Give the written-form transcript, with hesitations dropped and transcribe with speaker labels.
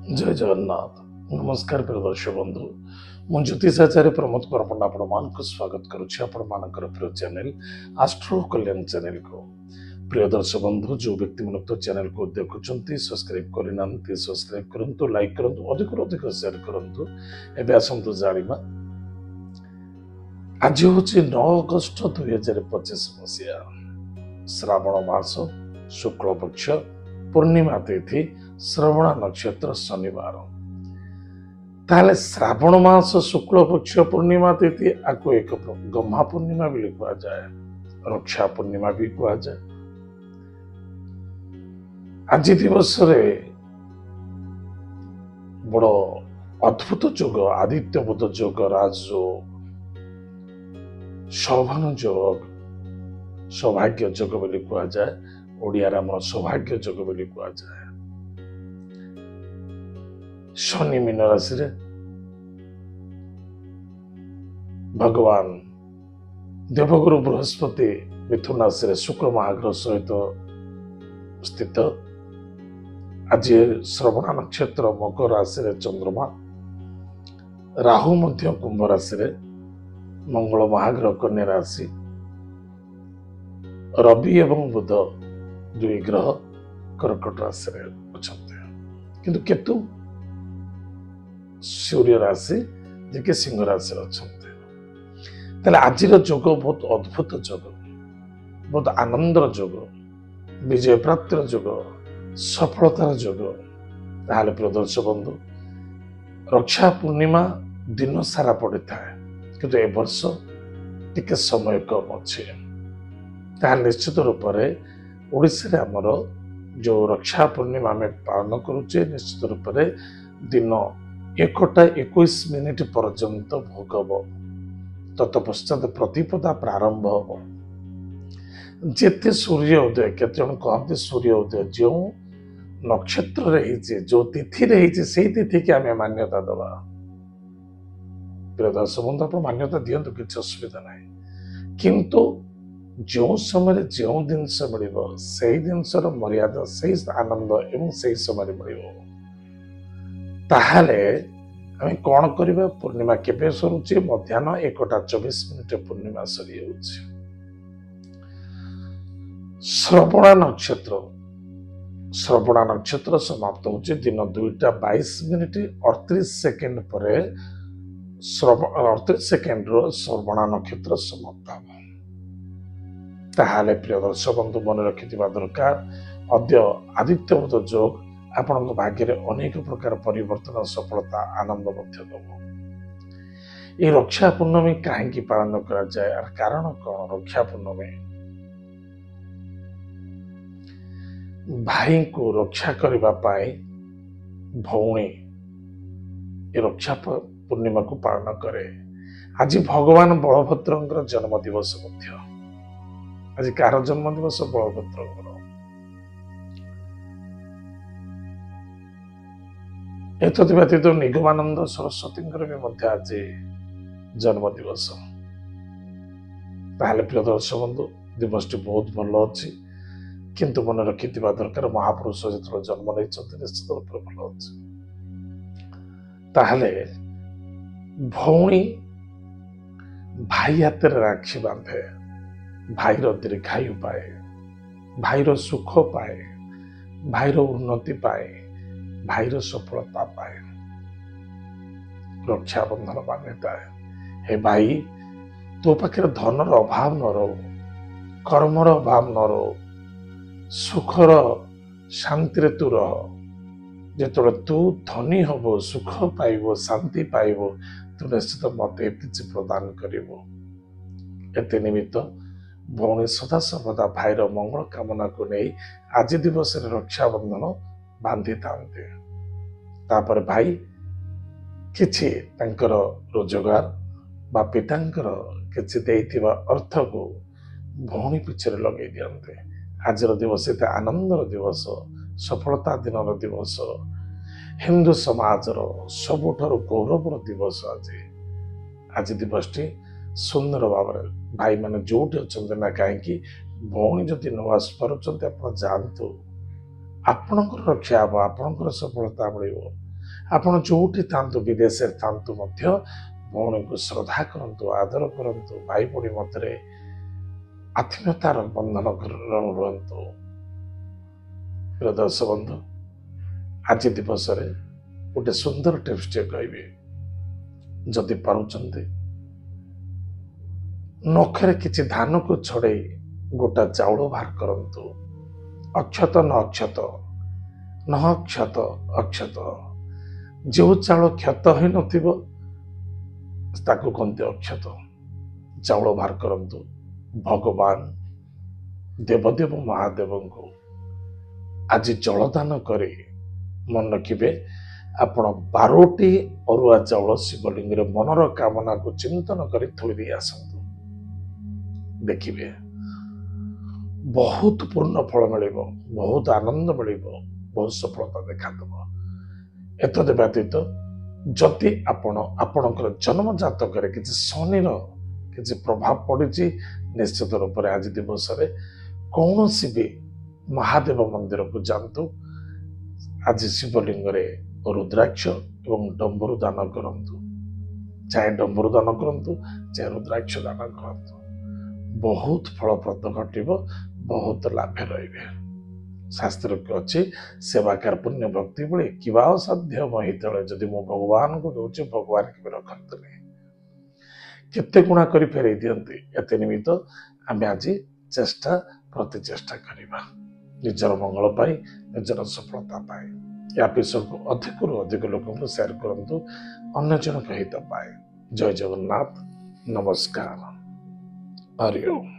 Speaker 1: जय जगन्नाथ। नमस्कार प्रिय दर्शक बंधु। मु ज्योतिषाचार्य प्रमोद कुमार पंडा आपण स्वागत करुच्ची आपण प्रिय चैनल आस्ट्रो कल्याण चैनल को। प्रिय दर्शक बंधु जो व्यक्ति मन तो चैनल को देखुंट सब्सक्राइब करना सब्सक्राइब करूँ, लाइक करूँ, अधिक शेयर करूँ। एवं आसतु जाना आज हूँ 9 अगस्ट 2025 मसीहा श्रावण मास शुक्ल पक्ष पूर्णिमा तिथि श्रवण नक्षत्र शनिवार। ताले श्रावण मास शुक्ल पक्ष पूर्णिमा तिथि आपको एक गम्हा पूर्णिमा भी कहा जाए, रक्षा पूर्णिमा भी कहा जाए। आज दिवस बड़ अद्भुत जोग आदित्य बुध जोग, राजयोग, शोभन जोग, सौभाग्य जोग बोली कहा जाए। ओडिया आमर सौभाग्य जोग बोली कहा जाए। शनि मीन राशि रे, भगवान देवगुरु बृहस्पति मिथुन राशि रे शुक्र महाग्रह सहित स्थित। आज श्रवण नक्षत्र मकर राशि रे चंद्रमा, राहु मध्य कुंभ राशि रे, मंगल महाग्रह कन्या राशि, रवि एवं बुध दुई ग्रह कर्कट राशि रे अछंते। किंतु केतु सूर्य राशि जे सिंह राशि अछंते। ताले आजिर जोग बहुत अद्भुत जोग, बहुत आनंदर जोग, विजय प्राप्तिर जोग, सफलतार जोग। ताले प्रिय दर्शक बंधु, रक्षा पूर्णिमा दिन सारा पड़ी थाए, किंतु ए वर्ष टिके समय कम अच्छे। ताले निश्चित रूप से ओडिशा रे हमर जो रक्षा पूर्णिमा में पालन करुचे, निश्चित रूप से दिन 1:21 पर्यंत भोगब। तत्पश्चात प्रतिपदा प्रारंभ हम। जेते सूर्य उदय, केते जन कहते सूर्य उदय जो नक्षत्र रही, जो तिथि रही, से तिथि की आम मान्यता दबा। प्रिय दर्शक बंधु, आप मान्यता दिंतु, किसी असुविधा ना। किंतु जो समय जो जिनस मिल से जिनसर मर्यादा से आनंद एवं से समय मिल। ताहले आम कौन करवा, पूर्णिमा केबे सरुचे? मध्याह्न 1:24 पूर्णिमा सरी जाउछि। श्रवण नक्षत्र समाप्त होचे दिन 2:22:38 पर 38 सेकेंड श्रवण नक्षत्र समाप्त हो। ताहले प्रिय दर्शक बंधु, मन रखिथिबा दरकार अद्य आदित्य बुध जोग आपण भाग्य अनेक प्रकार परिवर्तन, सफलता, आनंद ये रक्षा पूर्णमी कहीं पालन करा जाए, कारण कौन? रक्षा पूर्णमी भाई को रक्षा करने भौणी ये रक्षा पूर्णिमा को पालन करे। आज भगवान बलभद्र जन्म दिवस। आज कार जन्म दिवस? बलभद्र। एतद व्यतीत निगमानंद सरस्वती भी आज जन्म दिवस। ताहले प्रिय दर्शक बंधु, दिवस बहुत भल अच्छी, किंतु मन रखि दरकार महापुरुष जो जन्म नहीं निश्चित रूप से भल अच्छे। ताहले भौणी भाई हाथ में राखी बांधे, भाईर दीर्घायु पाए, भाईर सुख पाए, भाईर उन्नति पाए, भाईर सफलता पाए। रक्षा बंधन मान्यता है, हे भाई तो पाखे धनर अभाव न रो, कर्मर अभाव न रो, सुखर शांति तू रह। जो तू धनी हब, सुख पाइब, शांति पाइब, तू निश्चित मत किसी प्रदान कर। निमित्त भौणी सदा सर्वदा भाईर मंगल कामना को नहीं आज दिवस रक्षा बंधन बांधि थांते। तापर भाई किछि तांकर रोजगार बा पितांकर किछि देइथिबा अर्थ को भौणी पिछे लगे दियंते। आजर दिवस एते आनंदर दिवस, सफलता दिनर दिवस, हिंदू समाजर सबुठारु गौरवर दिवस। आज दिवसटी सुंदर भाव भाई मैंने जोटी अच्छा ना कहीं भौणी जदि न आस पार्टी आप जातु, आपणकर रक्षा हम, आपणकर सफलता मिल। ଆପଣ ଯୋଉଠି ଥାନ୍ତୁ, ବିଦେଶରେ ଥାନ୍ତୁ ମଧ୍ୟ ଭଉଣୀକୁ ଶ୍ରଦ୍ଧା କରନ୍ତୁ, ଆଦର କରନ୍ତୁ, ଭାଇ ଭଉଣୀ ମଧ୍ୟରେ ଆତ୍ମୀୟତାର ବନ୍ଧନ ରୁହନ୍ତୁ। ପ୍ରିୟ ଦର୍ଶକ ବନ୍ଧୁ, ଆଜି ଦିବସରେ ଗୋଟେ ସୁନ୍ଦର ଟିପ୍ସଟିଏ କହିବି। ଯଦି ପାରୁଛନ୍ତି ନଖରେ କିଛି ଧାନକୁ ଛଡେଇ ଗୋଟା ଚାଉଳ ବାହାର କରନ୍ତୁ। ଅକ୍ଷତ ନ ଅକ୍ଷତ, ନ ଅକ୍ଷତ ଅକ୍ଷତ। ଯେଉଁ ଚାଉଳ କ୍ଷତ ହେଇନଥିବ ତାକୁ କହନ୍ତି ଅକ୍ଷତ। ଚାଉଳ ବାହାର କରନ୍ତୁ। ଭଗବାନ ଦେବଦେବ ମହାଦେବଙ୍କୁ ଆଜି ଜଳଦାନ କରି ମନେ ରଖିବେ, ଆପଣ 12ଟି ଅରୁଆ ଚାଉଳ ଶିବଲିଙ୍ଗରେ ମନର କାମନାକୁ ଚିନ୍ତନ କରି ଥୋଇ ଦେଇ ଆସନ୍ତୁ। ଦେଖିବେ ବହୁତ ପୂର୍ଣ୍ଣ ଫଳ ମିଳିବ, ବହୁତ ଆନନ୍ଦ ମିଳିବ, ବହୁତ ସଫଳତା ଦେଖାଦେବ। ଏତଦ୍ ବ୍ୟତୀତ ଯଦି ଆପଣଙ୍କର ଜନ୍ମ ଜାତକରେ କିଛି ଶନିର କିଛି ପ୍ରଭାବ ପଡିଛି, ନିଶ୍ଚିତ ରୂପରେ ଆଜି ଦିବସରେ କୌଣସି ବି ମହାଦେବ ମନ୍ଦିରକୁ ଯାଆନ୍ତୁ। ଆଜି ଶିବଲିଙ୍ଗରେ ରୁଦ୍ରାକ୍ଷ ଏବଂ ଡମ୍ବରୁ ଦାନ କରନ୍ତୁ। ଚାहे ଡମ୍ବରୁ ଦାନ କରନ୍ତୁ, ଚାहे ରୁଦ୍ରାକ୍ଷ ଦାନ କରନ୍ତୁ। ବହୁତ ଫଳପ୍ରଦ ଘଟିବ, ବହୁତ ଲାଭ ରହିବେ। ଶାସ୍ତ୍ରକୁ ଅଛି, ସେବାକାର ପୁଣ୍ୟ ଭକ୍ତି ଭଳି କିବା ଅସାଧ୍ୟ ମହିତଳେ। ଯଦି ମୁଁ ଭଗବାନଙ୍କୁ ଦଉଛି, ଭଗବାନ କେବେ ରଖନ୍ତୁନି, କେତେ ଗୁଣା କରି ଫେରେଇ ଦିଅନ୍ତି। ଏତେ ନିମିତ୍ତ ଆମେ ଆଜି ପ୍ରତି ଚେଷ୍ଟା କରିବା ନିଜର ମଙ୍ଗଳ ପାଇଁ, ନିଜର ସଫଳତା ପାଇଁ। ଏ ଏପିସୋଡକୁ ଅଧିକରୁ ଅଧିକ ଲୋକଙ୍କୁ ସେୟାର କରନ୍ତୁ, ଅନ୍ୟ ଜଣଙ୍କ ହିତ ପାଇଁ। ଜୟ ଜଗନ୍ନାଥ, ନମସ୍କାର, ହରି ଓମ୍।